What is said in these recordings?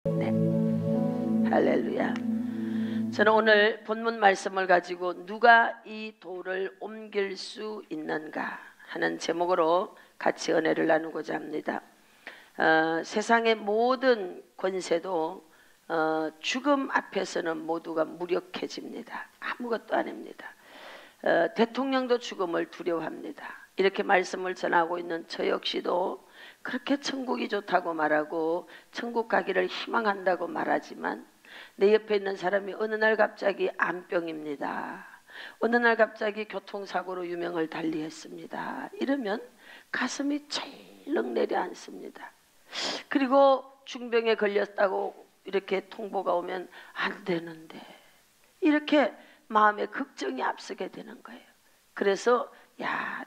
네. 할렐루야. 저는 오늘 본문 말씀을 가지고 누가 이 돌을 옮길 수 있는가 하는 제목으로 같이 은혜를 나누고자 합니다. 세상의 모든 권세도 죽음 앞에서는 모두가 무력해집니다. 아무것도 아닙니다. 대통령도 죽음을 두려워합니다. 이렇게 말씀을 전하고 있는 저 역시도 그렇게 천국이 좋다고 말하고 천국 가기를 희망한다고 말하지만 내 옆에 있는 사람이 어느 날 갑자기 암병입니다. 어느 날 갑자기 교통사고로 유명을 달리했습니다. 이러면 가슴이 철렁 내려앉습니다. 그리고 중병에 걸렸다고 이렇게 통보가 오면 안 되는데 이렇게 마음에 걱정이 앞서게 되는 거예요. 그래서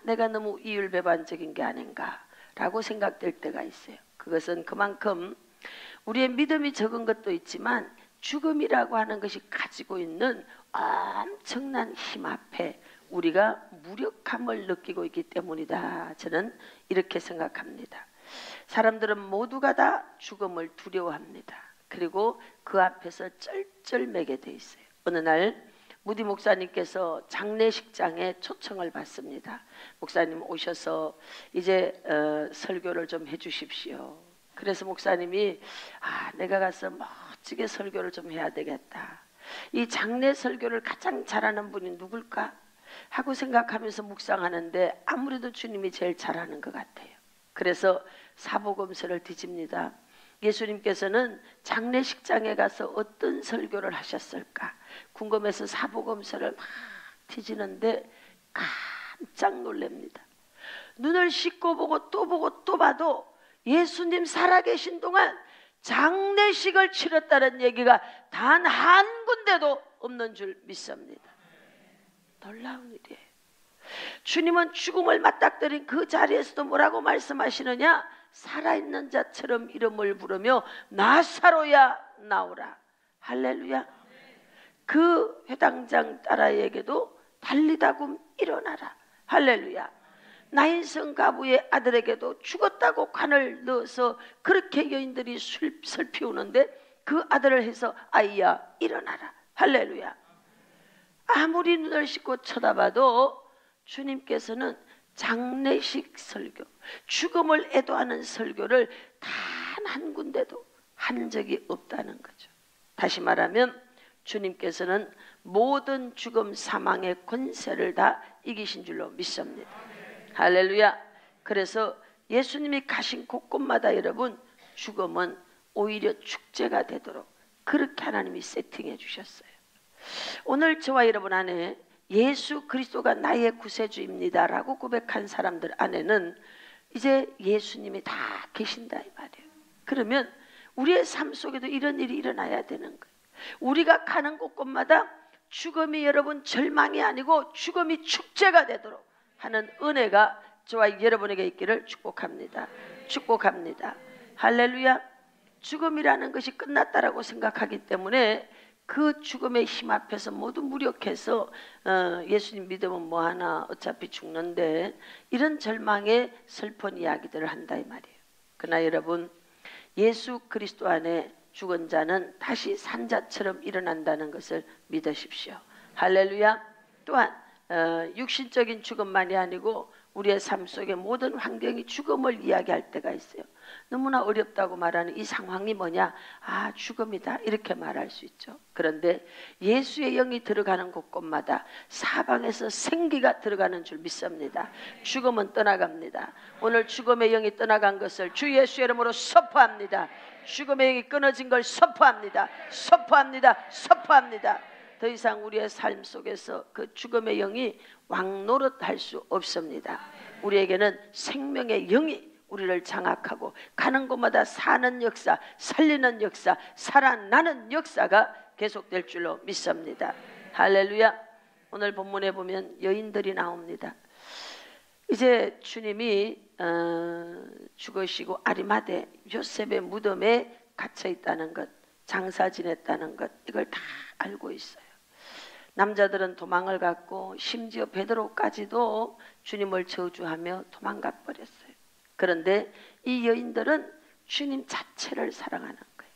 내가 너무 이율배반적인 게 아닌가라고 생각될 때가 있어요. 그것은 그만큼 우리의 믿음이 적은 것도 있지만 죽음이라고 하는 것이 가지고 있는 엄청난 힘 앞에 우리가 무력함을 느끼고 있기 때문이다. 저는 이렇게 생각합니다. 사람들은 모두가 다 죽음을 두려워합니다. 그리고 그 앞에서 쩔쩔매게 돼 있어요. 어느 날 무디 목사님께서 장례식장에 초청을 받습니다. 목사님 오셔서 이제 설교를 좀 해주십시오. 그래서 목사님이 내가 가서 멋지게 설교를 좀 해야 되겠다. 이 장례 설교를 가장 잘하는 분이 누굴까 하고 생각하면서 묵상하는데 아무래도 주님이 제일 잘하는 것 같아요. 그래서 사복음서를 뒤집니다. 예수님께서는 장례식장에 가서 어떤 설교를 하셨을까 궁금해서 사복음서를 막 뒤지는데 깜짝 놀랍니다. 눈을 씻고 보고 또 봐도 예수님 살아계신 동안 장례식을 치렀다는 얘기가 단 한 군데도 없는 줄 믿습니다. 놀라운 일이에요. 주님은 죽음을 맞닥뜨린 그 자리에서도 뭐라고 말씀하시느냐? 살아있는 자처럼 이름을 부르며 나사로야 나오라. 할렐루야. 그 회당장 딸아이에게도 달리다금 일어나라. 할렐루야. 나인성 가부의 아들에게도 죽었다고 관을 넣어서 그렇게 여인들이 슬피우는데 그 아들을 해서 아이야 일어나라. 할렐루야. 아무리 눈을 씻고 쳐다봐도 주님께서는 장례식 설교, 죽음을 애도하는 설교를 단 한 군데도 한 적이 없다는 거죠. 다시 말하면 주님께서는 모든 죽음 사망의 권세를 다 이기신 줄로 믿습니다. 할렐루야. 그래서 예수님이 가신 곳곳마다 여러분 죽음은 오히려 축제가 되도록 그렇게 하나님이 세팅해 주셨어요. 오늘 저와 여러분 안에 예수 그리스도가 나의 구세주입니다 라고 고백한 사람들 안에는 이제 예수님이 다 계신다 이 말이에요. 그러면 우리의 삶 속에도 이런 일이 일어나야 되는 거예요. 우리가 가는 곳곳마다 죽음이 여러분 절망이 아니고 죽음이 축제가 되도록 하는 은혜가 저와 여러분에게 있기를 축복합니다. 축복합니다. 할렐루야. 죽음이라는 것이 끝났다라고 생각하기 때문에 그 죽음의 힘 앞에서 모두 무력해서 예수님 믿으면 뭐하나 어차피 죽는데 이런 절망의 슬픈 이야기들을 한다 이 말이에요. 그러나 여러분 예수 그리스도 안에 죽은 자는 다시 산 자처럼 일어난다는 것을 믿으십시오. 할렐루야. 또한 육신적인 죽음만이 아니고 우리의 삶 속의 모든 환경이 죽음을 이야기할 때가 있어요. 너무나 어렵다고 말하는 이 상황이 뭐냐? 죽음이다 이렇게 말할 수 있죠. 그런데 예수의 영이 들어가는 곳곳마다 사방에서 생기가 들어가는 줄 믿습니다. 죽음은 떠나갑니다. 오늘 죽음의 영이 떠나간 것을 주 예수의 이름으로 선포합니다. 죽음의 영이 끊어진 걸 선포합니다. 선포합니다. 선포합니다. 더 이상 우리의 삶 속에서 그 죽음의 영이 왕노릇할 수 없습니다. 우리에게는 생명의 영이 우리를 장악하고 가는 곳마다 사는 역사, 살리는 역사, 살아나는 역사가 계속될 줄로 믿습니다. 할렐루야. 오늘 본문에 보면 여인들이 나옵니다. 이제 주님이 죽으시고 아리마대 요셉의 무덤에 갇혀 있다는 것, 장사 지냈다는 것, 이걸 다 알고 있어요. 남자들은 도망을 갔고 심지어 베드로까지도 주님을 저주하며 도망가 버렸어요. 그런데 이 여인들은 주님 자체를 사랑하는 거예요.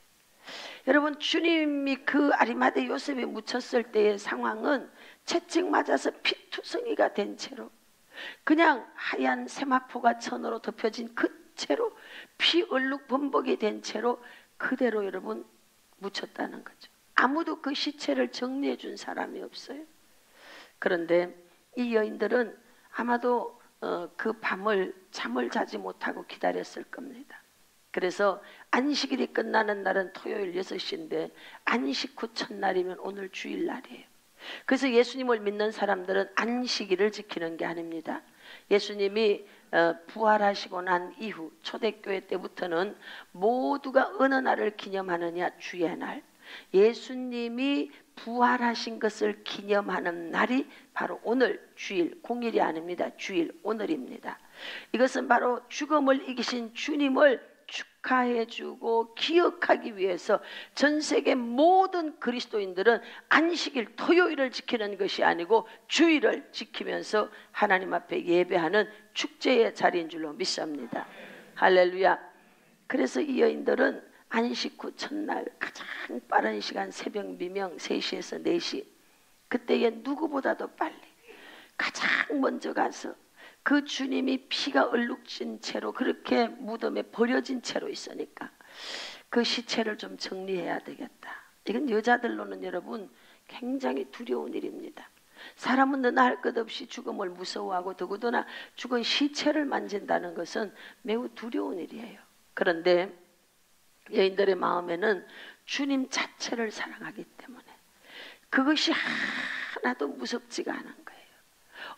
여러분, 주님이 그 아리마대 요셉에 묻혔을 때의 상황은 채찍 맞아서 피투성이가 된 채로, 그냥 하얀 세마포가 천으로 덮여진 그 채로, 피 얼룩 범벅이 된 채로 그대로 여러분 묻혔다는 거죠. 아무도 그 시체를 정리해 준 사람이 없어요. 그런데 이 여인들은 아마도 그 밤을 잠을 자지 못하고 기다렸을 겁니다. 그래서 안식일이 끝나는 날은 토요일 6시인데 안식 후 첫날이면 오늘 주일날이에요. 그래서 예수님을 믿는 사람들은 안식일을 지키는 게 아닙니다. 예수님이 부활하시고 난 이후 초대교회 때부터는 모두가 어느 날을 기념하느냐? 주의 날. 예수님이 부활하신 것을 기념하는 날이 바로 오늘 주일, 공일이 아닙니다. 주일, 오늘입니다. 이것은 바로 죽음을 이기신 주님을 축하해주고 기억하기 위해서 전 세계 모든 그리스도인들은 안식일 토요일을 지키는 것이 아니고 주일을 지키면서 하나님 앞에 예배하는 축제의 자리인 줄로 믿습니다. 할렐루야. 그래서 이 여인들은 안식 후 첫날 가장 빠른 시간 새벽 미명 3시에서 4시, 그때에 누구보다도 빨리 가장 먼저 가서 그 주님이 피가 얼룩진 채로 그렇게 무덤에 버려진 채로 있으니까 그 시체를 좀 정리해야 되겠다. 이건 여자들로는 여러분 굉장히 두려운 일입니다. 사람은 너나 할 것 없이 죽음을 무서워하고 더구나 죽은 시체를 만진다는 것은 매우 두려운 일이에요. 그런데 여인들의 마음에는 주님 자체를 사랑하기 때문에 그것이 하나도 무섭지가 않은 거예요.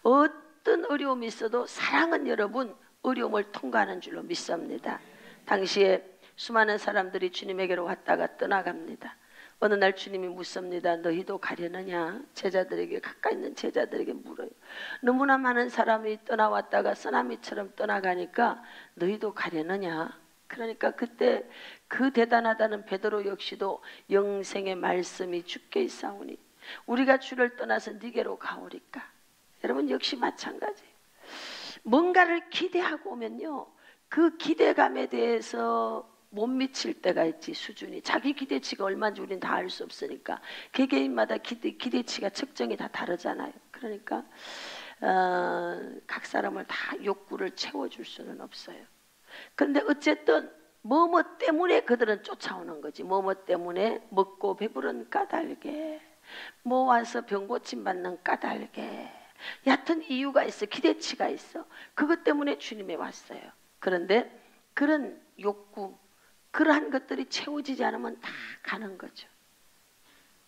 어떤 어려움이 있어도 사랑은 여러분 어려움을 통과하는 줄로 믿습니다. 당시에 수많은 사람들이 주님에게로 왔다가 떠나갑니다. 어느 날 주님이 묻습니다. 너희도 가려느냐? 제자들에게, 가까이 있는 제자들에게 물어요. 너무나 많은 사람이 떠나왔다가 쓰나미처럼 떠나가니까 너희도 가려느냐? 그러니까 그때 그 대단하다는 베드로 역시도 영생의 말씀이 주께 있사오니 우리가 주를 떠나서 네게로 가오리까. 여러분 역시 마찬가지예요. 뭔가를 기대하고 오면요, 그 기대감에 대해서 못 미칠 때가 있지. 수준이 자기 기대치가 얼마인지 우리는 다 알 수 없으니까 개개인마다 기대치가 측정이 다 다르잖아요. 그러니까 각 사람을 다 욕구를 채워줄 수는 없어요. 그런데 어쨌든 뭐뭐 때문에 그들은 쫓아오는 거지. 뭐뭐 때문에 먹고 배부른 까닭에, 뭐 와서 병고침 받는 까닭에, 얕은 이유가 있어. 기대치가 있어. 그것 때문에 주님에 왔어요. 그런데 그런 욕구, 그러한 것들이 채워지지 않으면 다 가는 거죠.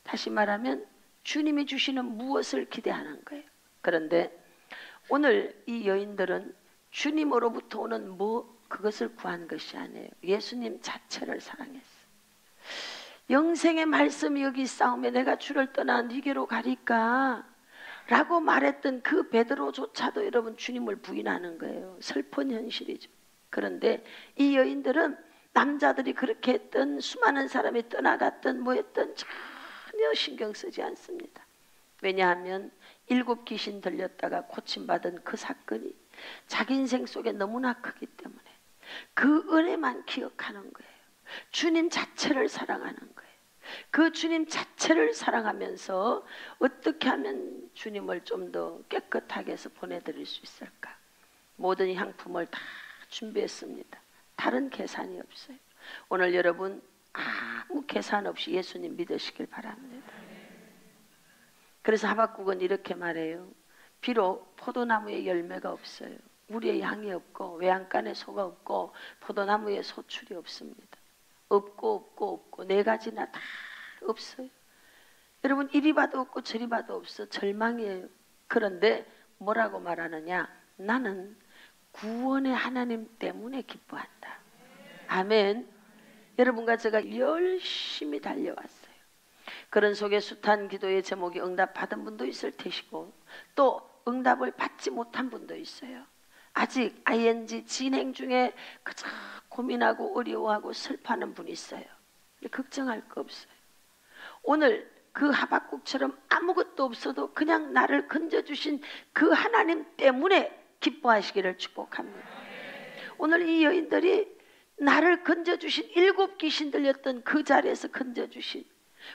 다시 말하면 주님이 주시는 무엇을 기대하는 거예요. 그런데 오늘 이 여인들은 주님으로부터 오는 그것을 구한 것이 아니에요. 예수님 자체를 사랑했어. 영생의 말씀이 여기 있사오며 내가 주를 떠나 네게로 가리까 라고 말했던 그 베드로조차도 여러분 주님을 부인하는 거예요. 슬픈 현실이죠. 그런데 이 여인들은 남자들이 그렇게 했던, 수많은 사람이 떠나갔던 뭐였던 전혀 신경 쓰지 않습니다. 왜냐하면 7 귀신 들렸다가 고침받은 그 사건이 자기 인생 속에 너무나 크기 때문에 그 은혜만 기억하는 거예요. 주님 자체를 사랑하는 거예요. 그 주님 자체를 사랑하면서 어떻게 하면 주님을 좀 더 깨끗하게 해서 보내드릴 수 있을까? 모든 향품을 다 준비했습니다. 다른 계산이 없어요. 오늘 여러분 아무 계산 없이 예수님 믿으시길 바랍니다. 그래서 하박국은 이렇게 말해요. 비록 포도나무에 열매가 없어요. 우리의 향이 없고 외양간에 소가 없고 포도나무에 소출이 없습니다. 없고 4가지나 다 없어요. 여러분 이리 봐도 없고 저리 봐도 없어. 절망이에요. 그런데 뭐라고 말하느냐? 나는 구원의 하나님 때문에 기뻐한다. 아멘. 여러분과 제가 열심히 달려왔어요. 그런 속에 숱한 기도의 제목이 응답받은 분도 있을 테시고 또 응답을 받지 못한 분도 있어요. 아직 ing 진행 중에 그저 고민하고 어려워하고 슬퍼하는 분이 있어요. 걱정할 거 없어요. 오늘 그 하박국처럼 아무것도 없어도 그냥 나를 건져주신 그 하나님 때문에 기뻐하시기를 축복합니다. 오늘 이 여인들이 나를 건져주신 7 귀신 들렸던 그 자리에서 건져주신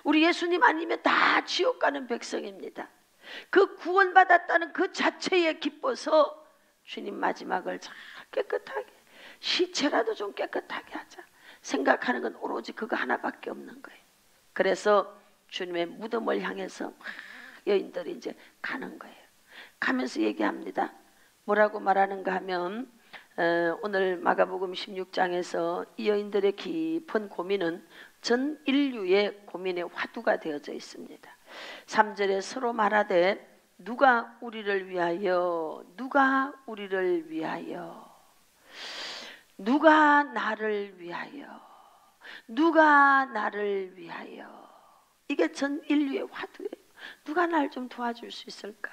우리 예수님 아니면 다 지옥 가는 백성입니다. 그 구원받았다는 그 자체에 기뻐서 주님 마지막을 잘 깨끗하게, 시체라도 좀 깨끗하게 하자 생각하는 건 오로지 그거 하나밖에 없는 거예요. 그래서 주님의 무덤을 향해서 막 여인들이 이제 가는 거예요. 가면서 얘기합니다. 뭐라고 말하는가 하면 오늘 마가복음 16장에서 이 여인들의 깊은 고민은 전 인류의 고민의 화두가 되어져 있습니다. 3절에 서로 말하되 누가 우리를 위하여, 누가 우리를 위하여, 누가 나를 위하여, 누가 나를 위하여. 이게 전 인류의 화두예요. 누가 날 좀 도와줄 수 있을까?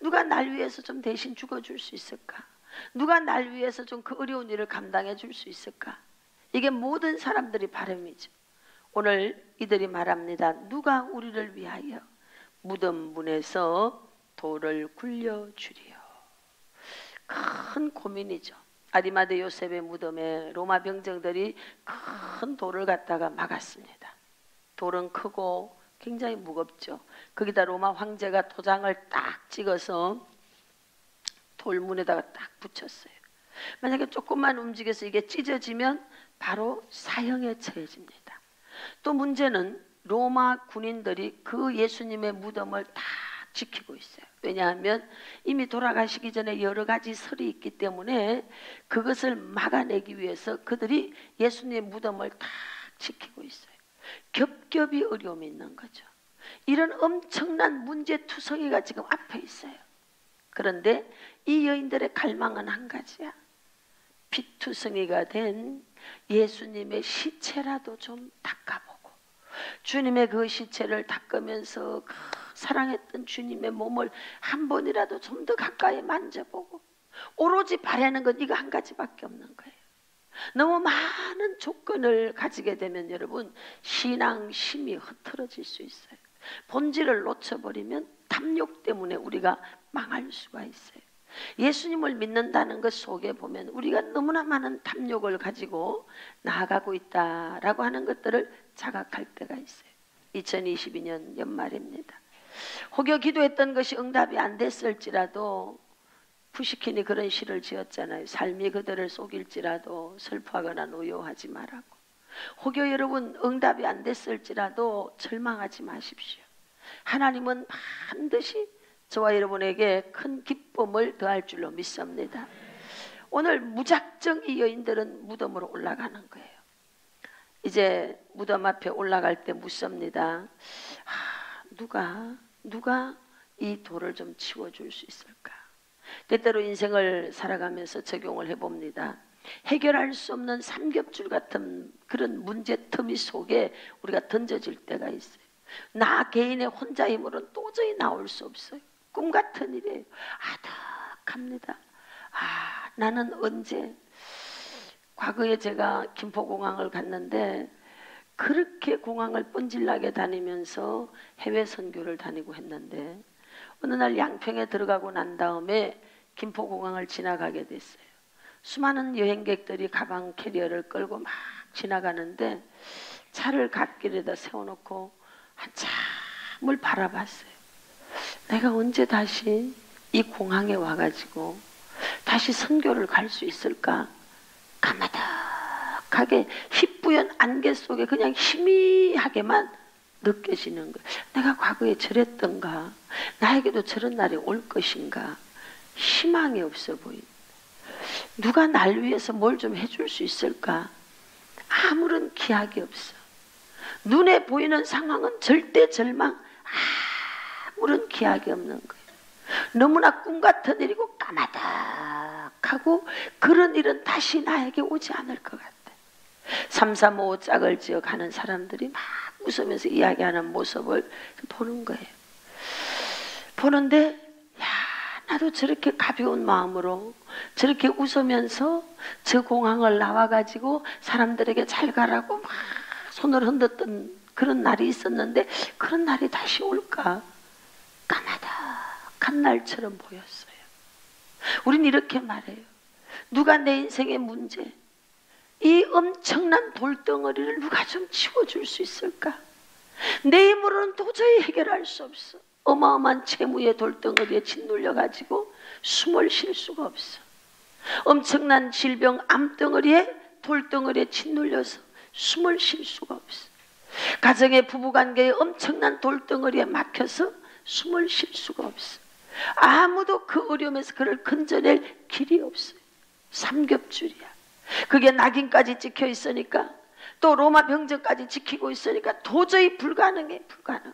누가 날 위해서 좀 대신 죽어줄 수 있을까? 누가 날 위해서 좀 그 어려운 일을 감당해 줄 수 있을까? 이게 모든 사람들이 바람이죠. 오늘 이들이 말합니다. 누가 우리를 위하여 무덤 문에서 돌을 굴려주리요. 큰 고민이죠. 아리마대 요셉의 무덤에 로마 병정들이 큰 돌을 갖다가 막았습니다. 돌은 크고 굉장히 무겁죠. 거기다 로마 황제가 도장을 딱 찍어서 돌문에다가 딱 붙였어요. 만약에 조금만 움직여서 이게 찢어지면 바로 사형에 처해집니다. 또 문제는 로마 군인들이 그 예수님의 무덤을 다 지키고 있어요. 왜냐하면 이미 돌아가시기 전에 여러 가지 설이 있기 때문에 그것을 막아내기 위해서 그들이 예수님의 무덤을 다 지키고 있어요. 겹겹이 어려움이 있는 거죠. 이런 엄청난 문제투성이가 지금 앞에 있어요. 그런데 이 여인들의 갈망은 한 가지야. 피투성이가 된 예수님의 시체라도 좀 닦아보고, 주님의 그 시체를 닦으면서 그 사랑했던 주님의 몸을 한 번이라도 좀 더 가까이 만져보고, 오로지 바라는 건 이거 한 가지밖에 없는 거예요. 너무 많은 조건을 가지게 되면 여러분 신앙심이 흐트러질 수 있어요. 본질을 놓쳐버리면 탐욕 때문에 우리가 망할 수가 있어요. 예수님을 믿는다는 것 속에 보면 우리가 너무나 많은 탐욕을 가지고 나아가고 있다라고 하는 것들을 자각할 때가 있어요. 2022년 연말입니다. 혹여 기도했던 것이 응답이 안 됐을지라도, 푸시킨이 그런 시를 지었잖아요. 삶이 그들을 속일지라도 슬퍼하거나 노여하지 말라고. 혹여 여러분 응답이 안 됐을지라도 절망하지 마십시오. 하나님은 반드시 저와 여러분에게 큰 기쁨을 더할 줄로 믿습니다. 오늘 무작정 이 여인들은 무덤으로 올라가는 거예요. 이제 무덤 앞에 올라갈 때 묻습니다. 누가 이 돌을 좀 치워줄 수 있을까? 때때로 인생을 살아가면서 적용을 해봅니다. 해결할 수 없는 삼겹줄 같은 그런 문제터미 속에 우리가 던져질 때가 있어요. 나 개인의 혼자 힘으로는 도저히 나올 수 없어요. 꿈 같은 일이에요. 아득합니다. 나는 언제, 과거에 제가 김포공항을 갔는데 그렇게 공항을 뻔질나게 다니면서 해외 선교를 다니고 했는데 어느 날 양평에 들어가고 난 다음에 김포공항을 지나가게 됐어요. 수많은 여행객들이 가방 캐리어를 끌고 막 지나가는데 차를 갓길에다 세워놓고 한참을 바라봤어요. 내가 언제 다시 이 공항에 와가지고 다시 선교를 갈 수 있을까? 까마득하게 희뿌연 안개 속에 그냥 희미하게만 느껴지는 거예요. 내가 과거에 저랬던가? 나에게도 저런 날이 올 것인가? 희망이 없어 보인다. 누가 날 위해서 뭘 좀 해줄 수 있을까? 아무런 기약이 없어. 눈에 보이는 상황은 절대 절망, 아무런 기약이 없는 거예요. 너무나 꿈 같은 일이고 까마득하고 그런 일은 다시 나에게 오지 않을 것 같아. 335 짝을 지어 가는 사람들이 막 웃으면서 이야기하는 모습을 보는 거예요. 보는데 나도 저렇게 가벼운 마음으로 저렇게 웃으면서 저 공항을 나와가지고 사람들에게 잘 가라고 막 손을 흔들었던 그런 날이 있었는데 그런 날이 다시 올까? 까마득한 날처럼 보였어요. 우린 이렇게 말해요. 누가 내 인생의 문제, 이 엄청난 돌덩어리를 누가 좀 치워줄 수 있을까? 내 힘으로는 도저히 해결할 수 없어. 어마어마한 채무의 돌덩어리에 짓눌려가지고 숨을 쉴 수가 없어. 엄청난 질병 암덩어리에 돌덩어리에 짓눌려서 숨을 쉴 수가 없어. 가정의 부부관계에 엄청난 돌덩어리에 막혀서 숨을 쉴 수가 없어. 아무도 그 어려움에서 그를 건져낼 길이 없어요. 삼겹줄이야. 그게 낙인까지 찍혀 있으니까, 또 로마 병정까지 지키고 있으니까 도저히 불가능해. 불가능.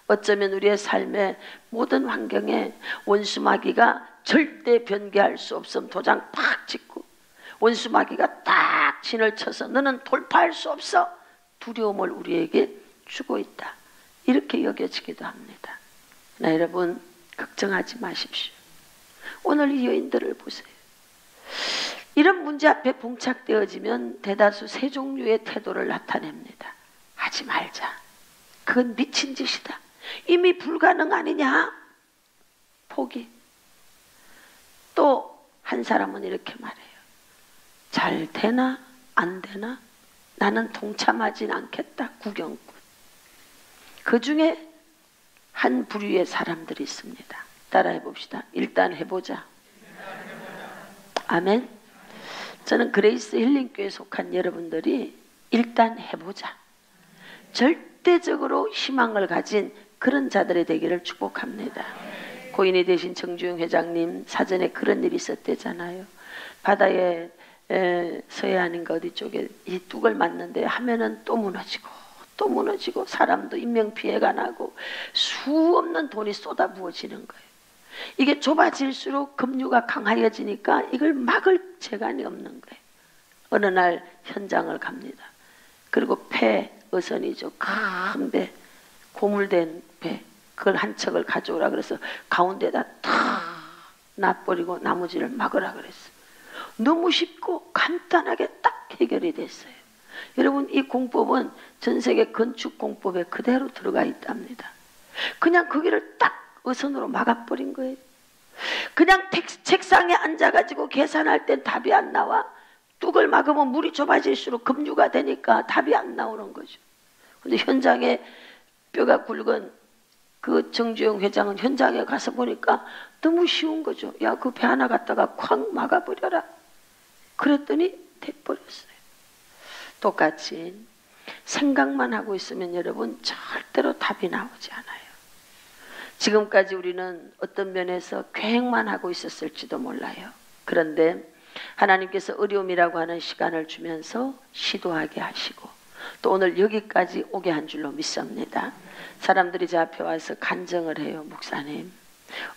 어쩌면 우리의 삶의 모든 환경에 원수마귀가 절대 변개할 수 없음 도장 팍 찍고, 원수마귀가 딱 진을 쳐서 너는 돌파할 수 없어, 두려움을 우리에게 주고 있다, 이렇게 여겨지기도 합니다. 나 여러분, 걱정하지 마십시오. 오늘 이 여인들을 보세요. 이런 문제 앞에 봉착되어지면 대다수 세 종류의 태도를 나타냅니다. 하지 말자. 그건 미친 짓이다. 이미 불가능 아니냐? 포기. 또 한 사람은 이렇게 말해요. 잘 되나 안 되나 나는 동참하진 않겠다. 구경꾼. 그 중에 한 부류의 사람들이 있습니다. 따라해 봅시다. 일단 해보자. 아멘. 저는 그레이스 힐링교회에 속한 여러분들이 일단 해보자, 절대적으로 희망을 가진 그런 자들이 되기를 축복합니다. 고인이 되신 정주영 회장님 사전에 그런 일이 있었대잖아요. 바다에 서해 아닌가 어디 쪽에 이 뚝을 맞는데 하면은 또 무너지고 또 무너지고 사람도 인명피해가 나고 수 없는 돈이 쏟아부어지는 거예요. 이게 좁아질수록 급류가 강하여지니까 이걸 막을 재간이 없는 거예요. 어느 날 현장을 갑니다. 그리고 배, 어선이죠. 큰 배, 고물된 배, 그걸 한 척을 가져오라 그래서 가운데다 탁 놔버리고 나머지를 막으라 그랬어요. 너무 쉽고 간단하게 딱 해결이 됐어요. 여러분, 이 공법은 전 세계 건축 공법에 그대로 들어가 있답니다. 그냥 거기를 딱 어선으로 막아버린 거예요. 그냥 책상에 앉아가지고 계산할 땐 답이 안 나와. 뚝을 막으면 물이 좁아질수록 급류가 되니까 답이 안 나오는 거죠. 근데 현장에 뼈가 굵은 그 정주영 회장은 현장에 가서 보니까 너무 쉬운 거죠. 야, 그 배 하나 갖다가 콱 막아버려라. 그랬더니 돼버렸어요. 똑같이 생각만 하고 있으면 여러분 절대로 답이 나오지 않아요. 지금까지 우리는 어떤 면에서 계획만 하고 있었을지도 몰라요. 그런데 하나님께서 어려움이라고 하는 시간을 주면서 시도하게 하시고 또 오늘 여기까지 오게 한 줄로 믿습니다. 사람들이 제 앞에 와서 간증을 해요. 목사님,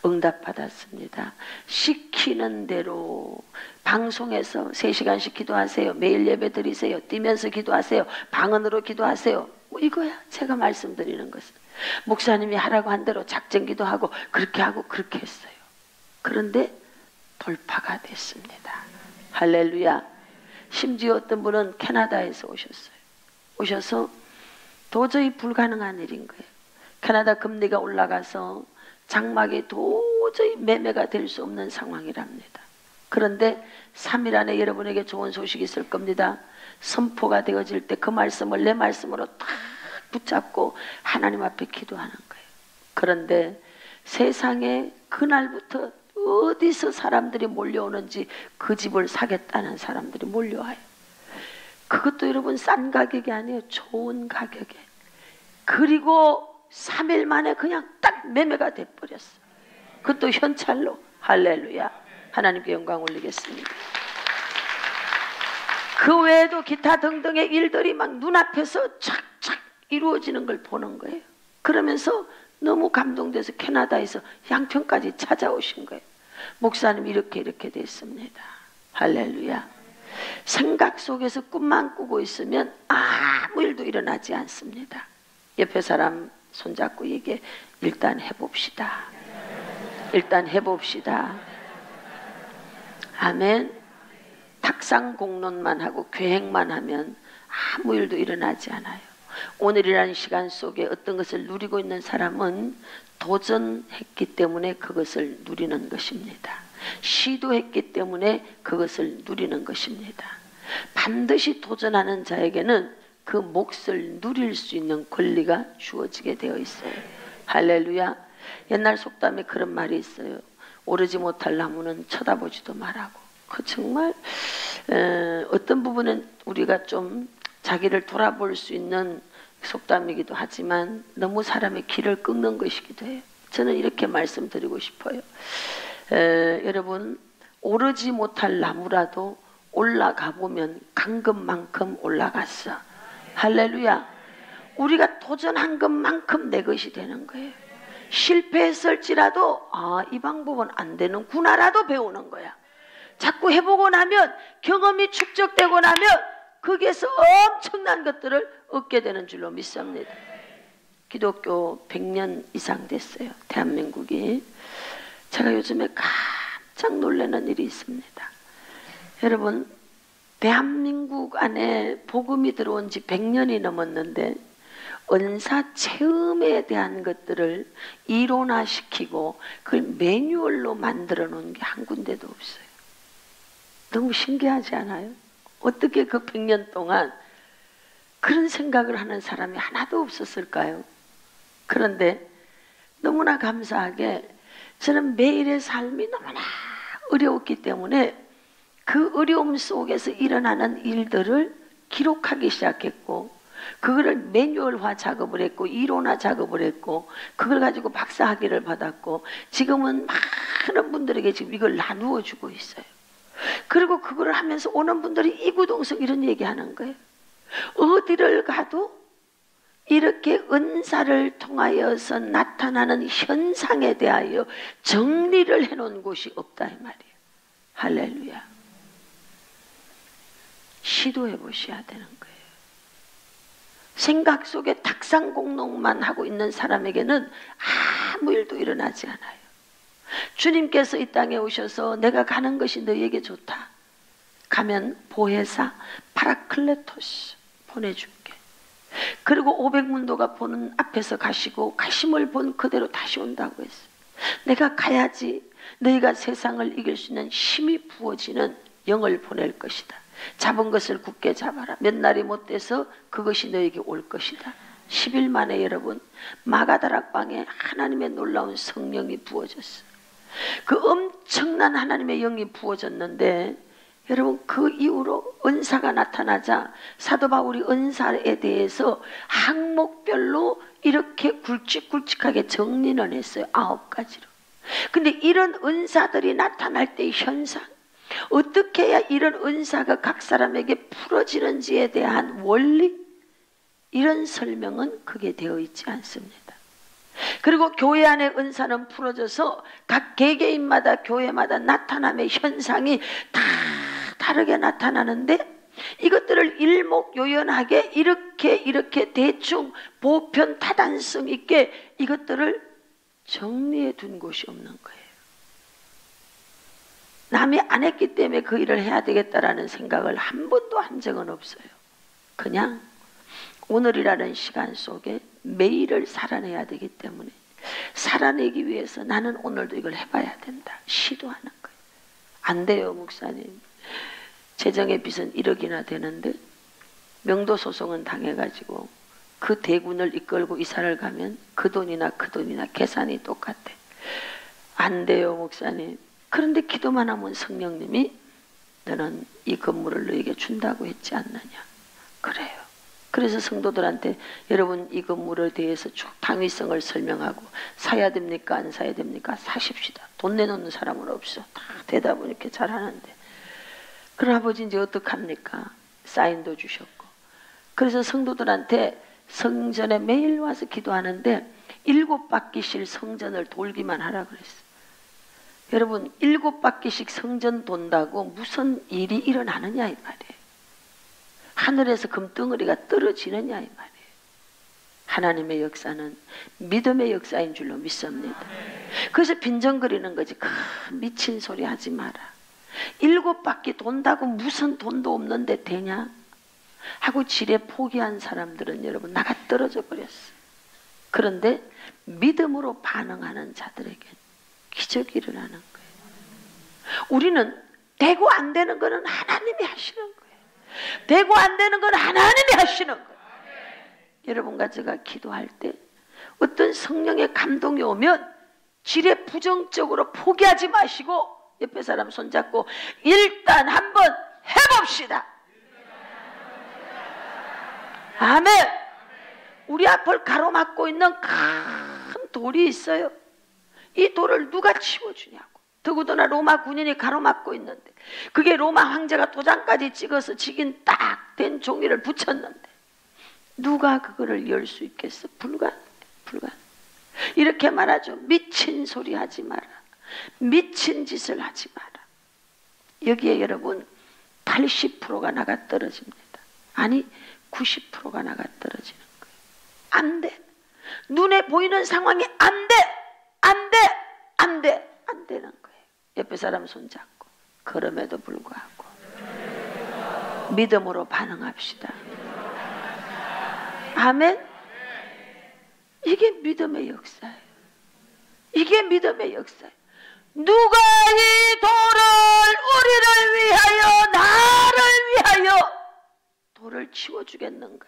응답받았습니다. 시키는 대로 방송에서 3시간씩 기도하세요. 매일 예배 드리세요. 뛰면서 기도하세요. 방언으로 기도하세요. 뭐 이거야 제가 말씀드리는 것은. 목사님이 하라고 한 대로 작전 기도하고 그렇게 하고 그렇게 했어요. 그런데 돌파가 됐습니다. 할렐루야. 심지어 어떤 분은 캐나다에서 오셨어요. 오셔서 도저히 불가능한 일인 거예요. 캐나다 금리가 올라가서 장막이 도저히 매매가 될 수 없는 상황이랍니다. 그런데 3일 안에 여러분에게 좋은 소식이 있을 겁니다. 선포가 되어질 때 그 말씀을 내 말씀으로 딱 붙잡고 하나님 앞에 기도하는 거예요. 그런데 세상에 그날부터 어디서 사람들이 몰려오는지 그 집을 사겠다는 사람들이 몰려와요. 그것도 여러분 싼 가격이 아니에요. 좋은 가격에. 그리고 3일 만에 그냥 딱 매매가 돼버렸어. 그것도 현찰로. 할렐루야. 하나님께 영광 올리겠습니다. 그 외에도 기타 등등의 일들이 막 눈앞에서 착착 이루어지는 걸 보는 거예요. 그러면서 너무 감동돼서 캐나다에서 양평까지 찾아오신 거예요. 목사님 이렇게 됐습니다. 할렐루야. 생각 속에서 꿈만 꾸고 있으면 아무 일도 일어나지 않습니다. 옆에 사람 손잡고 얘기해. 일단 해봅시다. 일단 해봅시다. 아멘. 탁상 공론만 하고 계획만 하면 아무 일도 일어나지 않아요. 오늘이라는 시간 속에 어떤 것을 누리고 있는 사람은 도전했기 때문에 그것을 누리는 것입니다. 시도했기 때문에 그것을 누리는 것입니다. 반드시 도전하는 자에게는 그 몫을 누릴 수 있는 권리가 주어지게 되어 있어요. 할렐루야. 옛날 속담에 그런 말이 있어요. 오르지 못할 나무는 쳐다보지도 말라고. 그 정말 어떤 부분은 우리가 좀 자기를 돌아볼 수 있는 속담이기도 하지만 너무 사람의 길을 끊는 것이기도 해요. 저는 이렇게 말씀드리고 싶어요. 여러분, 오르지 못할 나무라도 올라가 보면 강금만큼 올라갔어. 할렐루야. 우리가 도전한 것만큼 내 것이 되는 거예요. 실패했을지라도 이 방법은 안 되는구나라도 배우는 거야. 자꾸 해보고 나면, 경험이 축적되고 나면 거기에서 엄청난 것들을 얻게 되는 줄로 믿습니다. 기독교 100년 이상 됐어요, 대한민국이. 제가 요즘에 깜짝 놀라는 일이 있습니다. 여러분, 대한민국 안에 복음이 들어온 지 100년이 넘었는데 은사 체험에 대한 것들을 이론화시키고 그걸 매뉴얼로 만들어 놓은 게 한 군데도 없어요. 너무 신기하지 않아요? 어떻게 그 100년 동안 그런 생각을 하는 사람이 하나도 없었을까요? 그런데 너무나 감사하게 저는 매일의 삶이 너무나 어려웠기 때문에 그 어려움 속에서 일어나는 일들을 기록하기 시작했고, 그거를 매뉴얼화 작업을 했고 이론화 작업을 했고 그걸 가지고 박사학위를 받았고 지금은 많은 분들에게 지금 이걸 나누어 주고 있어요. 그리고 그걸 하면서 오는 분들이 이구동성 이런 얘기하는 거예요. 어디를 가도 이렇게 은사를 통하여서 나타나는 현상에 대하여 정리를 해놓은 곳이 없다 이 말이에요. 할렐루야. 시도해 보셔야 되는 거예요. 생각 속에 탁상공론만 하고 있는 사람에게는 아무 일도 일어나지 않아요. 주님께서 이 땅에 오셔서 내가 가는 것이 너희에게 좋다. 가면 보혜사 파라클레토스 보내줄게. 그리고 500문도가 보는 앞에서 가시고 가심을 본 그대로 다시 온다고 했어요. 내가 가야지 너희가 세상을 이길 수 있는 힘이 부어지는 영을 보낼 것이다. 잡은 것을 굳게 잡아라. 몇 날이 못 돼서 그것이 너에게 올 것이다. 10일 만에 여러분 마가다락방에 하나님의 놀라운 성령이 부어졌어요. 그 엄청난 하나님의 영이 부어졌는데 여러분 그 이후로 은사가 나타나자 사도 바울이 은사에 대해서 항목별로 이렇게 굵직굵직하게 정리는 했어요. 9가지로. 근데 이런 은사들이 나타날 때의 현상, 어떻게 해야 이런 은사가 각 사람에게 풀어지는지에 대한 원리, 이런 설명은 그게 되어 있지 않습니다. 그리고 교회 안의 은사는 풀어져서 각 개개인마다 교회마다 나타남의 현상이 다 다르게 나타나는데 이것들을 일목요연하게 이렇게 대충 보편 타단성 있게 이것들을 정리해 둔 곳이 없는 거예요. 남이 안 했기 때문에 그 일을 해야 되겠다라는 생각을 한 번도 한 적은 없어요. 그냥 오늘이라는 시간 속에 매일을 살아내야 되기 때문에 살아내기 위해서 나는 오늘도 이걸 해봐야 된다. 시도하는 거예요. 안 돼요, 목사님. 재정의 빚은 1억이나 되는데 명도 소송은 당해가지고 그 대군을 이끌고 이사를 가면 그 돈이나 계산이 똑같아. 안 돼요, 목사님. 그런데 기도만 하면 성령님이 너는 이 건물을 너에게 준다고 했지 않느냐. 그래요. 그래서 성도들한테 여러분 이 건물에 대해서 쭉 당위성을 설명하고 사야 됩니까 안 사야 됩니까? 사십시다. 돈 내놓는 사람은 없어. 다 대답은 이렇게 잘하는데. 그런 아버지 이제 어떡합니까? 사인도 주셨고. 그래서 성도들한테 성전에 매일 와서 기도하는데 7바퀴씩 성전을 돌기만 하라 그랬어요. 여러분 7바퀴씩 성전 돈다고 무슨 일이 일어나느냐 이 말이에요. 하늘에서 금덩어리가 떨어지느냐 이 말이에요. 하나님의 역사는 믿음의 역사인 줄로 믿습니다. 그래서 빈정거리는 거지. 미친 소리 하지 마라. 7바퀴 돈다고 무슨 돈도 없는데 되냐 하고 지레 포기한 사람들은 여러분 나가 떨어져 버렸어. 그런데 믿음으로 반응하는 자들에게 기적이 일어나는 거예요. 우리는 되고 안 되는 거는 하나님이 하시는 거예요. 되고 안 되는 건 하나님이 하시는 거예요. 여러분과 제가 기도할 때 어떤 성령의 감동이 오면 지레 부정적으로 포기하지 마시고 옆에 사람 손잡고 일단 한번 해봅시다. 아멘. 우리 앞을 가로막고 있는 큰 돌이 있어요. 이 돌을 누가 치워주냐고. 더구나 로마 군인이 가로막고 있는데 그게 로마 황제가 도장까지 찍어서 직인 딱 된 종이를 붙였는데 누가 그거를 열 수 있겠어? 불가능해. 이렇게 말하죠. 미친 소리 하지 마라. 미친 짓을 하지 마라. 여기에 여러분 80%가 나가 떨어집니다. 아니 90%가 나가 떨어지는 거예요. 안 돼. 눈에 보이는 상황이 안 돼. 안 되는 거예요. 옆에 사람 손잡고 그럼에도 불구하고 믿음으로 반응합시다. 아멘. 이게 믿음의 역사예요. 이게 믿음의 역사예요. 누가 이 돌을 우리를 위하여 나를 위하여 돌을 치워주겠는가?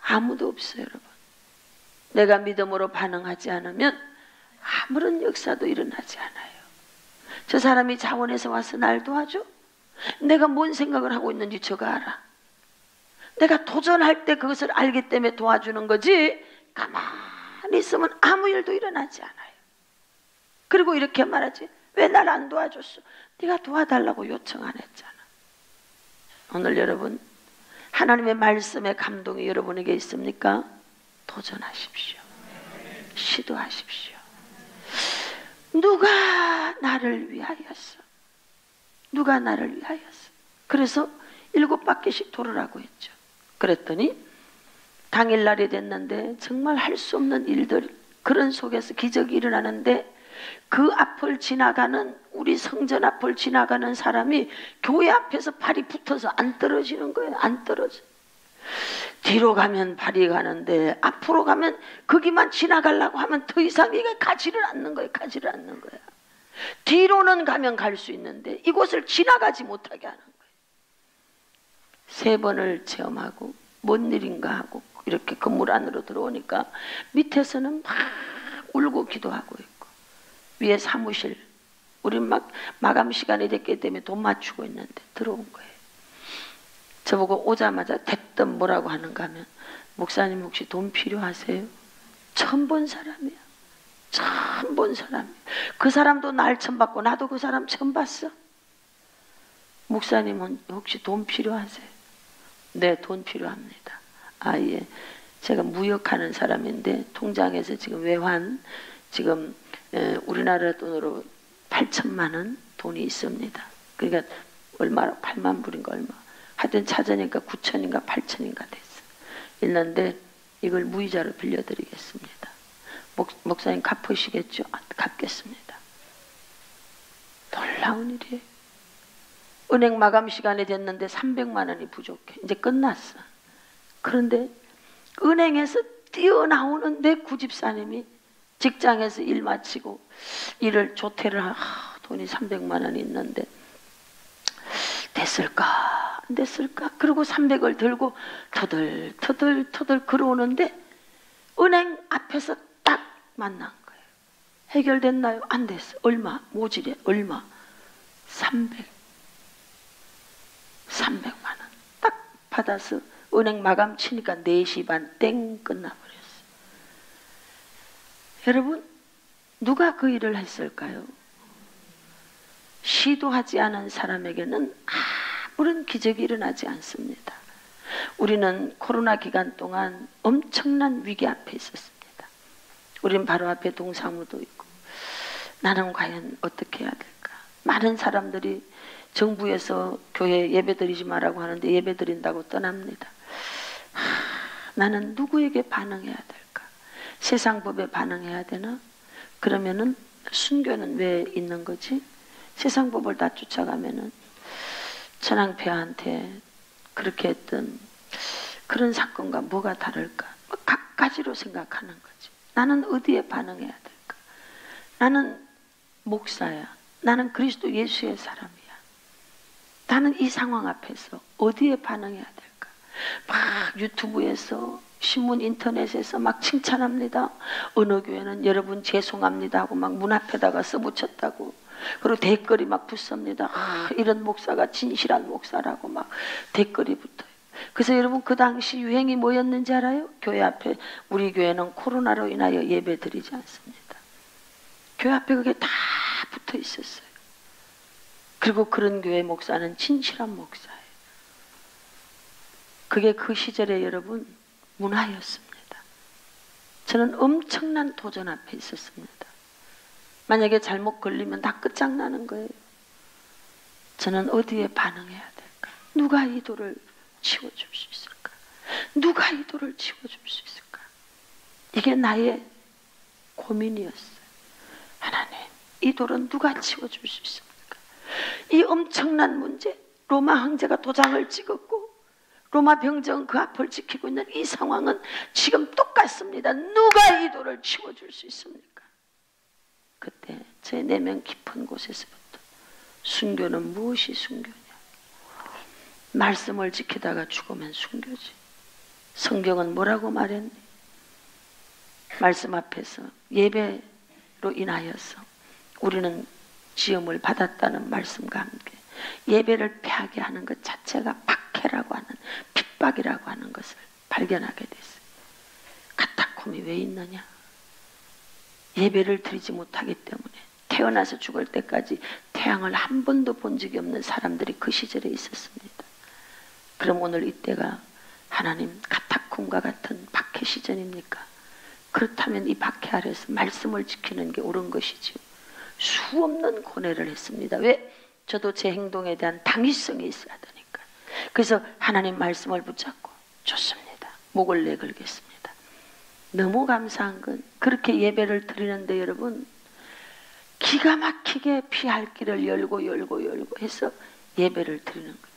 아무도 없어요. 여러분. 내가 믿음으로 반응하지 않으면 아무런 역사도 일어나지 않아요. 저 사람이 자원에서 와서 날 도와줘? 내가 뭔 생각을 하고 있는지 저가 알아. 내가 도전할 때 그것을 알기 때문에 도와주는 거지 가만히 있으면 아무 일도 일어나지 않아요. 그리고 이렇게 말하지. 왜 날 안 도와줬어? 네가 도와달라고 요청 안 했잖아. 오늘 여러분 하나님의 말씀의 감동이 여러분에게 있습니까? 도전하십시오. 시도하십시오. 누가 나를 위하였어? 누가 나를 위하였어? 그래서 7바퀴씩 돌으라고 했죠. 그랬더니 당일날이 됐는데 정말 할 수 없는 일들, 그런 속에서 기적이 일어나는데 그 앞을 지나가는, 우리 성전 앞을 지나가는 사람이 교회 앞에서 발이 붙어서 안 떨어지는 거예요. 안 떨어져. 뒤로 가면 발이 가는데 앞으로 가면 거기만 지나가려고 하면 더 이상 이게 가지를 않는 거예요. 가지를 않는 거야. 뒤로는 가면 갈 수 있는데 이곳을 지나가지 못하게 하는 거예요. 3번을 체험하고 뭔 일인가 하고 이렇게 건물 안으로 들어오니까 밑에서는 막 울고 기도하고 있고 위에 사무실, 우린 막 마감 시간이 됐기 때문에 돈 맞추고 있는데 들어온 거예요. 저보고 오자마자 대뜸 뭐라고 하는가 하면, 목사님 혹시 돈 필요하세요? 처음 본 사람이야. 처음 본 사람이야. 그 사람도 날 처음 봤고 나도 그 사람 처음 봤어. 목사님은 혹시 돈 필요하세요? 네, 돈 필요합니다. 아, 예. 제가 무역하는 사람인데 통장에서 지금 외환 지금 우리나라 돈으로 8천만 원 돈이 있습니다. 그러니까 얼마, 8만 불인가 얼마. 하여튼 찾으니까 9천인가 8천인가 됐어. 있는데 이걸 무이자로 빌려드리겠습니다. 목사님 갚으시겠죠? 아, 갚겠습니다. 놀라운 일이에요. 은행 마감 시간이 됐는데 300만 원이 부족해. 이제 끝났어. 그런데 은행에서 뛰어나오는데 구집사님이 직장에서 일 마치고 일을 조퇴를 돈이 300만 원이 있는데 됐을까 안 됐을까? 그리고 300을 들고 터덜 걸어오는데 은행 앞에서 딱 만난 거예요. 해결됐나요? 안 됐어. 얼마? 모질에 얼마? 300만 원 딱 받아서 은행 마감 치니까 4시 반 땡 끝나버렸어. 여러분, 누가 그 일을 했을까요? 시도하지 않은 사람에게는 아무런 기적이 일어나지 않습니다. 우리는 코로나 기간 동안 엄청난 위기 앞에 있었습니다. 우리는 바로 앞에 동사무도 있고, 나는 과연 어떻게 해야 될까? 많은 사람들이 정부에서 교회 예배드리지 말라고 하는데 예배드린다고 떠납니다. 나는 누구에게 반응해야 될까? 세상법에 반응해야 되나? 그러면은 순교는 왜 있는 거지? 세상법을 다 쫓아가면은 천황폐하한테 그렇게 했던 그런 사건과 뭐가 다를까? 각가지로 생각하는 거지. 나는 어디에 반응해야 될까? 나는 목사야. 나는 그리스도 예수의 사람이야. 나는 이 상황 앞에서 어디에 반응해야 될까? 막 유튜브에서 신문 인터넷에서 막 칭찬합니다. 어느 교회는 여러분 죄송합니다 하고 막 문 앞에다가 써붙였다고. 그리고 댓글이 막 붙습니다. 아, 이런 목사가 진실한 목사라고 막 댓글이 붙어요. 그래서 여러분 그 당시 유행이 뭐였는지 알아요? 교회 앞에, 우리 교회는 코로나로 인하여 예배 드리지 않습니다. 교회 앞에 그게 다 붙어 있었어요. 그리고 그런 교회 목사는 진실한 목사예요. 그게 그 시절에 여러분 문화였습니다. 저는 엄청난 도전 앞에 있었습니다. 만약에 잘못 걸리면 다 끝장나는 거예요. 저는 어디에 반응해야 될까? 누가 이 돌을 치워줄 수 있을까? 누가 이 돌을 치워줄 수 있을까? 이게 나의 고민이었어요. 하나님, 이 돌은 누가 치워줄 수 있습니까? 이 엄청난 문제, 로마 황제가 도장을 찍었고 로마 병정 그 앞을 지키고 있는 이 상황은 지금 똑같습니다. 누가 이 돌을 치워줄 수 있습니까? 그때 제 내면 깊은 곳에서부터 순교는 무엇이 순교냐? 말씀을 지키다가 죽으면 순교지. 성경은 뭐라고 말했니? 말씀 앞에서 예배로 인하여서 우리는 지음을 받았다는 말씀과 함께 예배를 폐하게 하는 것 자체가 박해라고 하는, 핍박이라고 하는 것을 발견하게 됐어요. 카타콤이 왜 있느냐? 예배를 드리지 못하기 때문에 태어나서 죽을 때까지 태양을 한 번도 본 적이 없는 사람들이 그 시절에 있었습니다. 그럼 오늘 이때가 하나님 카타콤과 같은 박해 시즌입니까? 그렇다면 이 박해 아래서 말씀을 지키는 게 옳은 것이지요. 수없는 고뇌를 했습니다. 왜? 저도 제 행동에 대한 당위성이 있어야 되니까. 그래서 하나님 말씀을 붙잡고 좋습니다. 목을 내걸겠습니다. 너무 감사한 건 그렇게 예배를 드리는데 여러분 기가 막히게 피할 길을 열고 해서 예배를 드리는 거예요.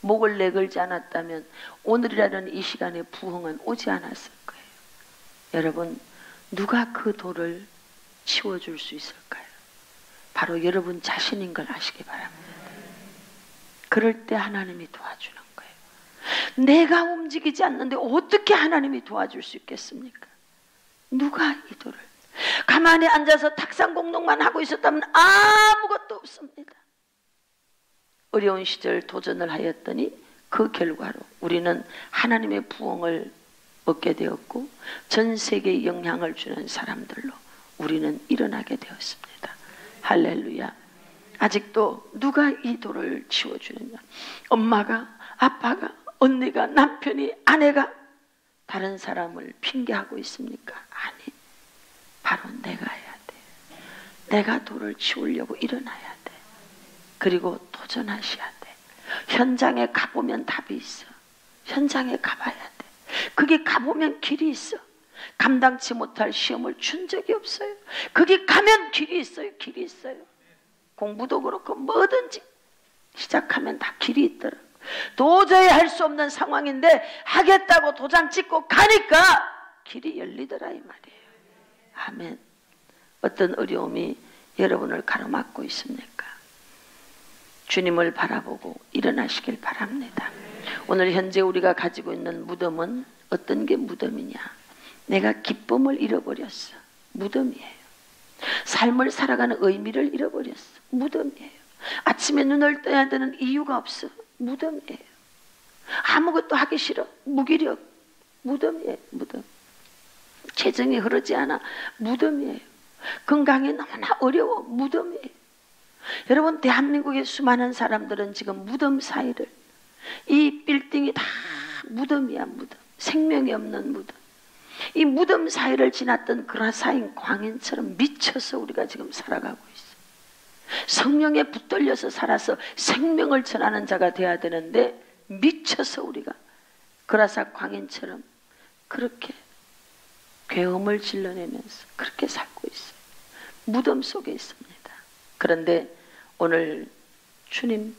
목을 내걸지 않았다면 오늘이라는 이 시간에 부흥은 오지 않았을 거예요. 여러분 누가 그 돌을 치워줄 수 있을까요? 바로 여러분 자신인 걸 아시기 바랍니다. 그럴 때 하나님이 도와주는 거예요. 내가 움직이지 않는데 어떻게 하나님이 도와줄 수 있겠습니까? 누가 이 돌을 가만히 앉아서 탁상공동만 하고 있었다면 아무것도 없습니다. 어려운 시절 도전을 하였더니 그 결과로 우리는 하나님의 부흥을 얻게 되었고 전 세계에 영향을 주는 사람들로 우리는 일어나게 되었습니다. 할렐루야. 아직도 누가 이 돌을 치워주느냐? 엄마가, 아빠가, 언니가, 남편이, 아내가 다른 사람을 핑계하고 있습니까? 아니, 바로 내가 해야 돼. 내가 돌을 치우려고 일어나야 돼. 그리고 도전하셔야 돼. 현장에 가보면 답이 있어. 현장에 가봐야 돼. 거기 가보면 길이 있어. 감당치 못할 시험을 준 적이 없어요. 거기 가면 길이 있어요. 길이 있어요. 공부도 그렇고 뭐든지 시작하면 다 길이 있더라고. 도저히 할 수 없는 상황인데 하겠다고 도장 찍고 가니까 길이 열리더라 이 말이에요. 아멘. 어떤 어려움이 여러분을 가로막고 있습니까? 주님을 바라보고 일어나시길 바랍니다. 오늘 현재 우리가 가지고 있는 무덤은 어떤 게 무덤이냐? 내가 기쁨을 잃어버렸어. 무덤이에요. 삶을 살아가는 의미를 잃어버렸어. 무덤이에요. 아침에 눈을 떠야 되는 이유가 없어. 무덤이에요. 아무것도 하기 싫어. 무기력. 무덤이에요. 무덤. 재정이 흐르지 않아. 무덤이에요. 건강이 너무나 어려워. 무덤이에요. 여러분 대한민국의 수많은 사람들은 지금 무덤 사이를, 이 빌딩이 다 무덤이야. 무덤. 생명이 없는 무덤. 이 무덤 사이를 지났던 그라사인 광인처럼 미쳐서 우리가 지금 살아가고 있어. 성령에 붙들려서 살아서 생명을 전하는 자가 돼야 되는데 미쳐서 우리가 그라사 광인처럼 그렇게 괴음을 질러내면서 그렇게 살고 있어요. 무덤 속에 있습니다. 그런데 오늘 주님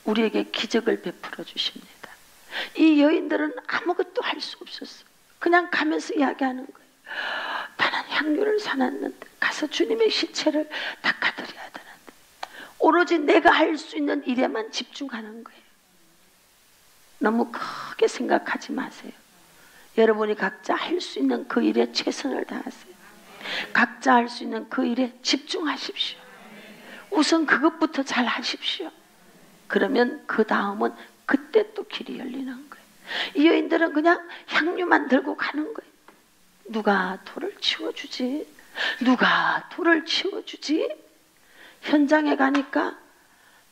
우리에게 기적을 베풀어 주십니다. 이 여인들은 아무것도 할 수 없었어. 그냥 가면서 이야기하는 거예요. 나는 향유를 사놨는데 가서 주님의 시체를 닦아드려야 되는데 오로지 내가 할 수 있는 일에만 집중하는 거예요. 너무 크게 생각하지 마세요. 여러분이 각자 할 수 있는 그 일에 최선을 다하세요. 각자 할 수 있는 그 일에 집중하십시오. 우선 그것부터 잘 하십시오. 그러면 그 다음은 그때 또 길이 열리는 거예요. 이 여인들은 그냥 향유만 들고 가는 거예요. 누가 돌을 치워주지? 누가 돌을 치워주지? 현장에 가니까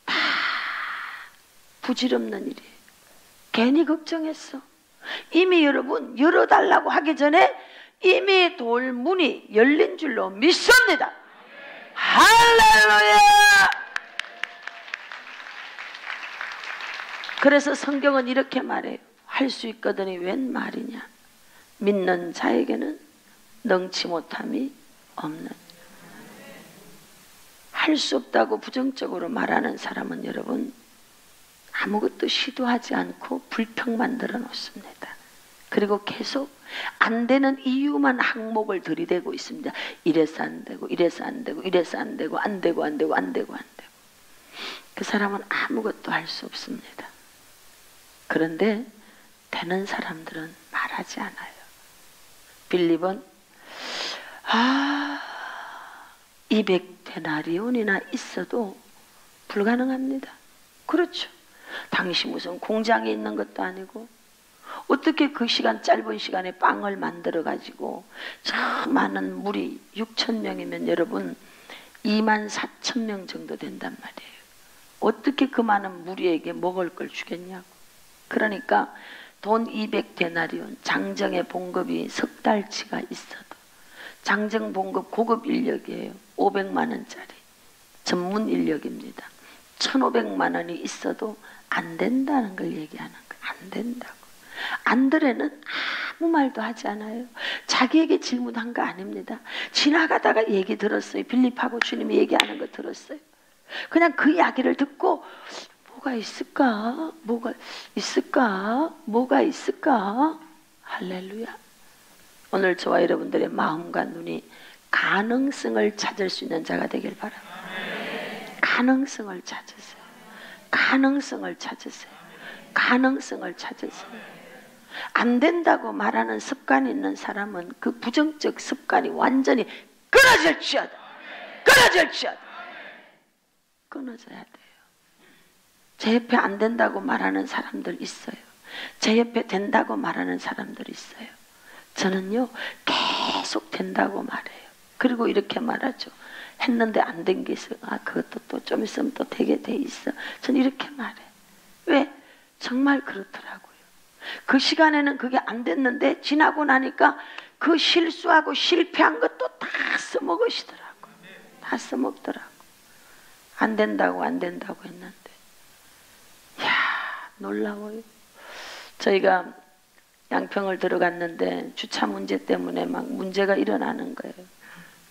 다 부질없는 일이에요. 괜히 걱정했어. 이미 여러분 열어달라고 하기 전에 이미 돌 문이 열린 줄로 믿습니다. 할렐루야! 그래서 성경은 이렇게 말해요. 할 수 있거든이 웬 말이냐. 믿는 자에게는 능치 못함이 없는. 할 수 없다고 부정적으로 말하는 사람은 여러분 아무것도 시도하지 않고 불평 만들어 놓습니다. 그리고 계속 안 되는 이유만 항목을 들이대고 있습니다. 이래서 안 되고 이래서 안 되고 이래서 안 되고 안 되고 안 되고 안 되고 안 되고. 그 사람은 아무것도 할 수 없습니다. 그런데 되는 사람들은 말하지 않아요. 빌립은 200데나리온이나 있어도 불가능합니다. 그렇죠. 당시 무슨 공장에 있는 것도 아니고 어떻게 그 시간 짧은 시간에 빵을 만들어 가지고 저 많은 무리 6,000명이면 여러분 24,000명 정도 된단 말이에요. 어떻게 그 많은 무리에게 먹을 걸 주겠냐고. 그러니까 돈 200데나리온 장정의 봉급이 석 달치가 있어도 장정 봉급 고급 인력이에요. 500만 원짜리 전문 인력입니다. 1,500만 원이 있어도 안 된다는 걸 얘기하는 거예요. 안 된다고. 안드레는 아무 말도 하지 않아요. 자기에게 질문한 거 아닙니다. 지나가다가 얘기 들었어요. 빌립하고 주님이 얘기하는 거 들었어요. 그냥 그 이야기를 듣고 뭐가 있을까? 뭐가 있을까? 뭐가 있을까? 할렐루야. 오늘 저와 여러분들의 마음과 눈이 가능성을 찾을 수 있는 자가 되길 바랍니다. 가능성을 찾으세요. 가능성을 찾으세요. 가능성을 찾으세요. 안 된다고 말하는 습관이 있는 사람은 그 부정적 습관이 완전히 끊어질지어다. 끊어질지어다. 끊어져야 돼요. 제 옆에 안 된다고 말하는 사람들 있어요. 제 옆에 된다고 말하는 사람들 있어요. 저는요 계속 된다고 말해요. 그리고 이렇게 말하죠. 했는데 안 된 게 있어요. 그것도 또 좀 있으면 또 되게 돼 있어. 저는 이렇게 말해요. 왜? 정말 그렇더라고요. 그 시간에는 그게 안 됐는데 지나고 나니까 그 실수하고 실패한 것도 다 써먹으시더라고요. 다 써먹더라고요. 안 된다고 했는데. 이야, 놀라워요. 저희가 양평을 들어갔는데 주차 문제 때문에 막 문제가 일어나는 거예요.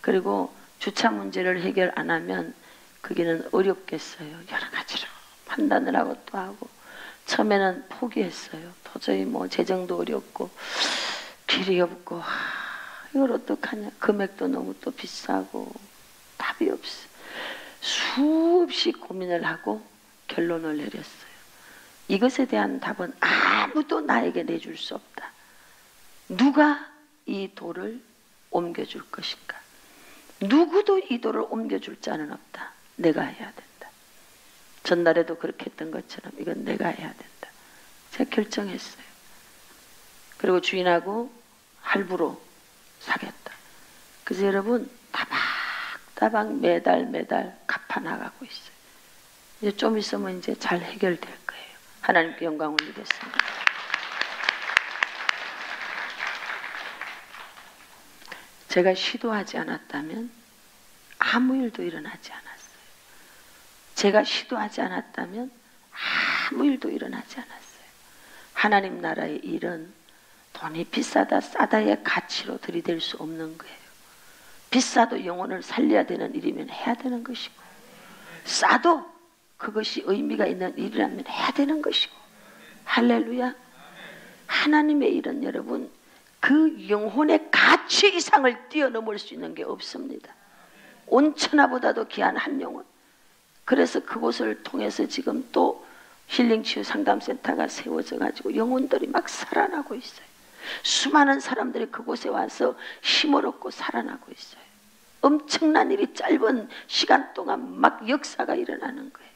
그리고 주차 문제를 해결 안 하면 거기는 어렵겠어요. 여러 가지로 판단을 하고 또 하고. 처음에는 포기했어요. 도저히 뭐 재정도 어렵고 길이 없고 이걸 어떡하냐. 금액도 너무 또 비싸고 답이 없어. 수없이 고민을 하고 결론을 내렸어요. 이것에 대한 답은 아무도 나에게 내줄 수 없다. 누가 이 돌을 옮겨줄 것인가? 누구도 이 돌을 옮겨줄 자는 없다. 내가 해야 된다. 전날에도 그렇게 했던 것처럼 이건 내가 해야 된다. 제가 결정했어요. 그리고 주인하고 할부로 사겠다. 그래서 여러분 다박다박 매달 갚아나가고 있어요. 이제 좀 있으면 이제 잘 해결될 거예요. 하나님께 영광 올리겠습니다. 제가 시도하지 않았다면 아무 일도 일어나지 않았어요. 제가 시도하지 않았다면 아무 일도 일어나지 않았어요. 하나님 나라의 일은 돈이 비싸다 싸다의 가치로 들이댈 수 없는 거예요. 비싸도 영혼을 살려야 되는 일이면 해야 되는 것이고, 싸도 그것이 의미가 있는 일이라면 해야 되는 것이고. 할렐루야. 하나님의 일은 여러분 그 영혼의 가치 이상을 뛰어넘을 수 있는 게 없습니다. 온천하보다도 귀한 한 영혼. 그래서 그곳을 통해서 지금 또 힐링치유 상담센터가 세워져 가지고 영혼들이 막 살아나고 있어요. 수많은 사람들이 그곳에 와서 힘을 얻고 살아나고 있어요. 엄청난 일이 짧은 시간 동안 막 역사가 일어나는 거예요.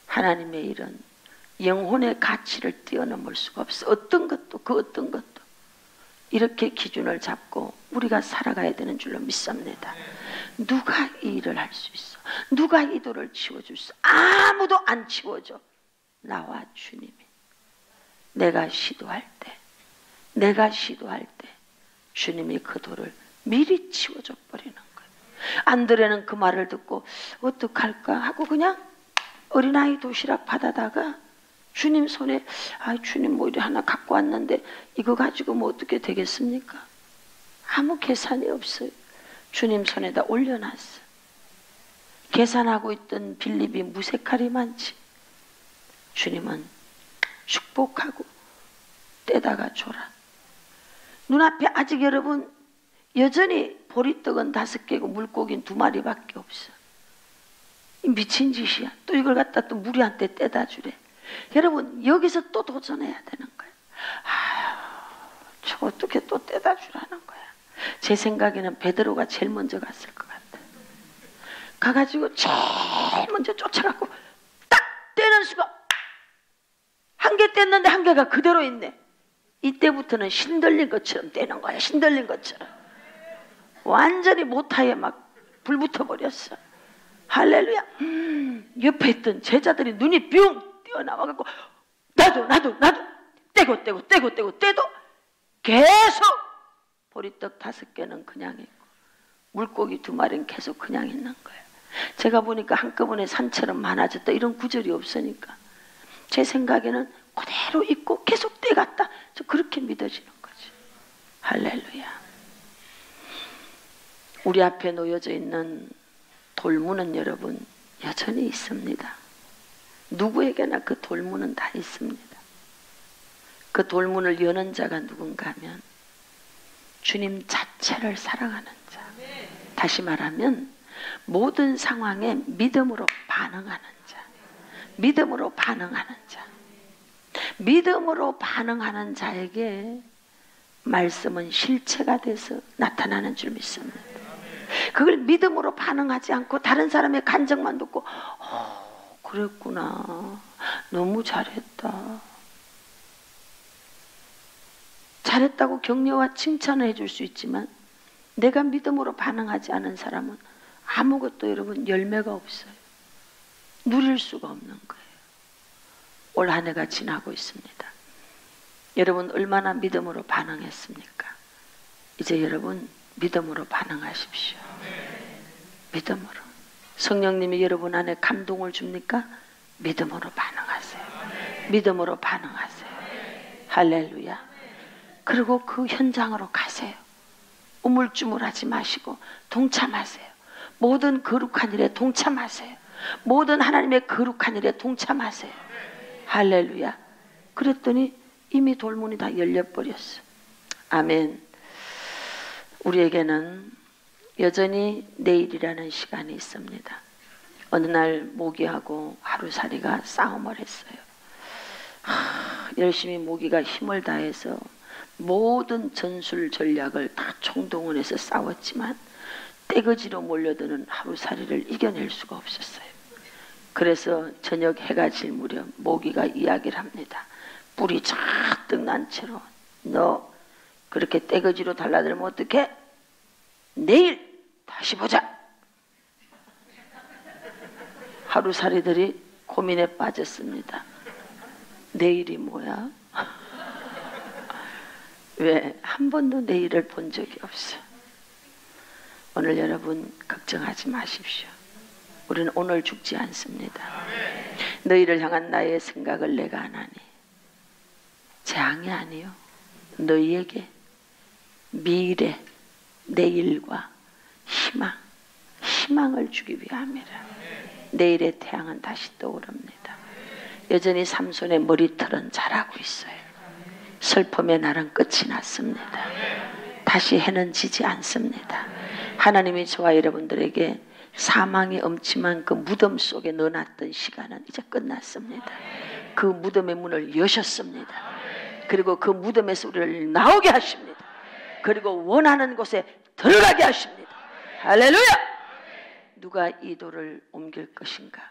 하나님의 일은 영혼의 가치를 뛰어넘을 수가 없어. 어떤 것도 그 어떤 것도 이렇게 기준을 잡고 우리가 살아가야 되는 줄로 믿습니다. 누가 이 일을 할 수 있어? 누가 이 돌을 치워줄 수 있어? 아무도 안 치워줘. 나와 주님이. 내가 시도할 때 주님이 그 돌을 미리 치워줘 버리는 거예요. 안드레는 그 말을 듣고 어떡할까 하고 그냥 어린아이 도시락 받아다가 주님 손에, 주님 뭐 이리 하나 갖고 왔는데 이거 가지고 뭐 어떻게 되겠습니까? 아무 계산이 없어요. 주님 손에다 올려놨어. 계산하고 있던 빌립이 무색할이 많지. 주님은 축복하고 떼다가 줘라. 눈앞에 아직 여러분 여전히 보리떡은 5개고 물고기는 2마리밖에 없어. 미친 짓이야. 또 이걸 갖다 또 무리한테 떼다 주래. 여러분 여기서 또 도전해야 되는 거예요. 저 어떻게 또 떼다 주라는 거야. 제 생각에는 베드로가 제일 먼저 갔을 것 같아. 가가지고 제일 먼저 쫓아가고 딱 떼는 수가 한 개 뗐는데 한 개가 그대로 있네. 이때부터는 신들린 것처럼 떼는 거야. 신들린 것처럼. 완전히 모타에 막 불 붙어버렸어. 할렐루야. 옆에 있던 제자들이 눈이 뿅 뛰어나와갖고 나도 떼도 계속 보리떡 5개는 그냥 있고 물고기 2마리는 계속 그냥 있는 거예요. 제가 보니까 한꺼번에 산처럼 많아졌다 이런 구절이 없으니까 제 생각에는 그대로 있고 계속 떼갔다. 저 그렇게 믿어지는 거지. 할렐루야. 우리 앞에 놓여져 있는 돌문은 여러분 여전히 있습니다. 누구에게나 그 돌문은 다 있습니다. 그 돌문을 여는 자가 누군가 하면 주님 자체를 사랑하는 자. 다시 말하면 모든 상황에 믿음으로 반응하는 자. 믿음으로 반응하는 자. 믿음으로 반응하는 자에게 말씀은 실체가 돼서 나타나는 줄 믿습니다. 그걸 믿음으로 반응하지 않고 다른 사람의 간증만 듣고 그랬구나. 너무 잘했다. 잘했다고 격려와 칭찬을 해줄 수 있지만 내가 믿음으로 반응하지 않은 사람은 아무것도 여러분 열매가 없어요. 누릴 수가 없는 거예요. 올 한 해가 지나고 있습니다. 여러분 얼마나 믿음으로 반응했습니까? 이제 여러분 믿음으로 반응하십시오. 믿음으로. 성령님이 여러분 안에 감동을 줍니까? 믿음으로 반응하세요. 믿음으로 반응하세요. 할렐루야. 그리고 그 현장으로 가세요. 우물쭈물하지 마시고 동참하세요. 모든 거룩한 일에 동참하세요. 모든 하나님의 거룩한 일에 동참하세요. 할렐루야. 그랬더니 이미 돌문이 다 열려버렸어. 아멘. 우리에게는 여전히 내일이라는 시간이 있습니다. 어느 날 모기하고 하루살이가 싸움을 했어요. 열심히 모기가 힘을 다해서 모든 전술 전략을 다 총동원해서 싸웠지만 떼거지로 몰려드는 하루살이를 이겨낼 수가 없었어요. 그래서 저녁 해가 질 무렵 모기가 이야기를 합니다. 뿔이 잔뜩 난 채로 너 그렇게 떼거지로 달라들면 어떡해? 내일 다시 보자. 하루살이들이 고민에 빠졌습니다. 내일이 뭐야? 왜? 한 번도 내일을 본 적이 없어. 오늘 여러분 걱정하지 마십시오. 우리는 오늘 죽지 않습니다. 너희를 향한 나의 생각을 내가 안 하니 재앙이 아니요 너희에게 미래, 내일과 희망을 주기 위함이라. 내일의 태양은 다시 떠오릅니다. 여전히 삼손의 머리털은 자라고 있어요. 슬픔의 날은 끝이 났습니다. 다시 해는 지지 않습니다. 하나님이 저와 여러분들에게 사망의 엄침한 그 무덤 속에 넣어놨던 시간은 이제 끝났습니다. 그 무덤의 문을 여셨습니다. 그리고 그 무덤에서 우리를 나오게 하십니다. 그리고 원하는 곳에 들어가게 하십니다. 할렐루야! 누가 이 돌을 옮길 것인가?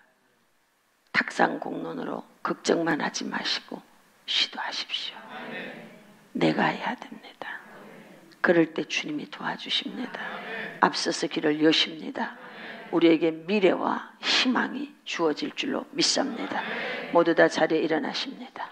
탁상공론으로 걱정만 하지 마시고 시도하십시오. 내가 해야 됩니다. 그럴 때 주님이 도와주십니다. 앞서서 길을 여십니다. 우리에게 미래와 희망이 주어질 줄로 믿습니다. 모두 다 자리에 일어나십니다.